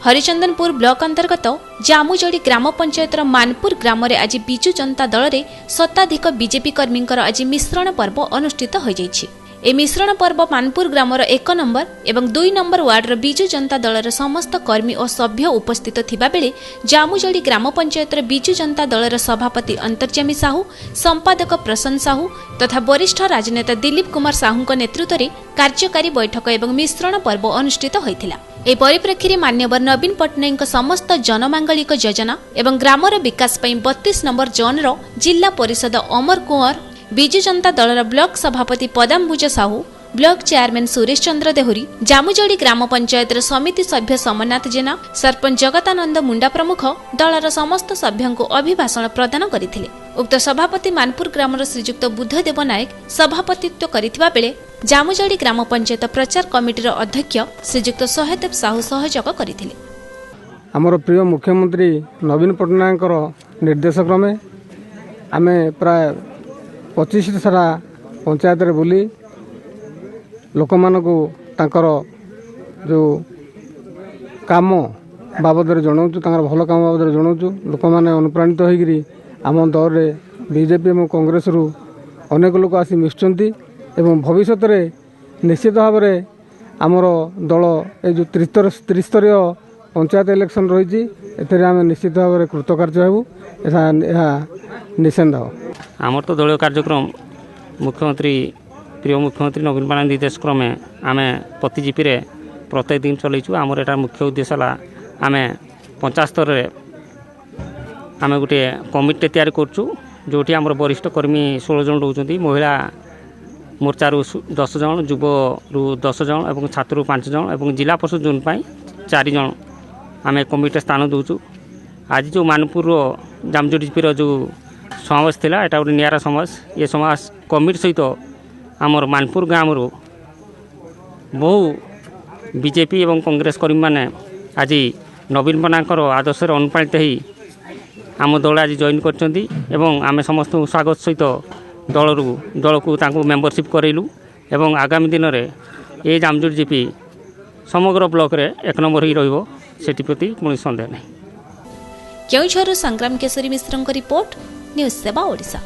Harichandanpur block अंतर्गत जामुजोड़ी ग्राम पंचायतर मानपुर ग्राम में आज विजु जनता दल में शताधिक बीजेपी कर्मी आज मिश्रण पर्व अनुष्ठित हो जाइछि। ए मिश्रण पर्व मानपुर ग्रामर 1 नंबर एवं 2 नंबर वार्डर विजु जनता दलर समस्त कर्मी और सभ्य उपस्थित थिबा बेले जामुजोड़ी ग्राम पंचायतर विजु जनता दलर सभापति अंतर्यामी साहू, संपादक प्रसन्न साहू तथा वरिष्ठ राजनेता दिलीप कुमार साहू नेतृत्व में कार्यकारी बैठक एवं मिश्रण पर्व अनुष्ठित होइथिला। ए परिप्रेक्षी में मान्यवर नवीन पट्टनायक समस्त जनमांगलिक योजना एवं ग्रामर विकास पई 32 नंबर जोनर जिला परिषद अमर कुंवर, विजु जनता दलर ब्लॉक सभापति पदाम्बुज साहू, ब्लॉक चेयरमैन सुरेश चंद्र देहुरी, जामुजोड़ी ग्राम पंचायतर समिति सभ्य सोमनाथ जेना, सरपंच जगतानंद मुंडा प्रमुख दलर समस्त सभ्यों को अभिभाषण प्रदान करथिले। उक्त सभापति मानपुर ग्रामर श्रीजुक्त बुद्धदेव नायक सभापतित्व करिथिबा बेले जामुजोड़ी ग्राम पंचायत प्रचार कमिटीर अध्यक्ष श्रीजुक्त सहदेव साहू सहयोग करथिले। आमर प्रिय मुख्यमंत्री नवीन पट्टनायक निर्देश क्रमे आमे प्राय 25 सारा पंचायत रे बुली लोक मानकु तांकर जो काम बाबद जनाऊँ तांकर भल काम बाबद जनाऊँ। लोक मैंने अनुप्राणित होकर आम दल रे बीजेपी और कांग्रेस रु अनेक लोक आसी मिशुंट एवं भविष्य में निश्चित भाव में आमर दल ये जो त्रिस्तरीय पंचायत इलेक्शन रही आम निश्चित भाव में कृतकार्य होबू निश्चिंत। आमर तो दलीय कार्यक्रम मुख्यमंत्री प्रिय मुख्यमंत्री नवीन पट्टनायक निर्देश क्रमे आम प्रति जीपी रे प्रत्येक दिन चलैचु। आमर एटा मुख्य उद्देश्य है आम पंचायत स्तर में आम गोटे कमिटी तैयारी करछु जोटी आमर वरिष्ठ कर्मी 16 जन रोचंती, महिला मोर्चा रु 10 जन, युव रु 10 जन और छात्र 5 जन और जिला परिषद जोन पाई 4 जन आम कमिटी स्थान दूचु। आज जो मानपुर जामजोड़ी जीपी जो समावेश थिला एटा गोटे नियारा समावेश। ये समावेश कमिटी सहित आमर मानपुर गाँव रो बहु बीजेपी एवं कांग्रेस कर्मी माने आज नवीन पट्टनायक आदर्श अनुप्राणित हो आम दल आज जॉइन करछंती एवं आम समस्त स्वागत सहित दल को मेंबरशिप करैलु एवं आगामी दिन में ये जामजोड़ी जीपी समग्र ब्लॉक रे 1 नंबर ही रहिबो सेटी प्रति कोनों संदेह नहीं। केउझर संग्राम केशरी मिश्रଙ୍କ रिपोर्ट न्यूज सेवा ओडिशा।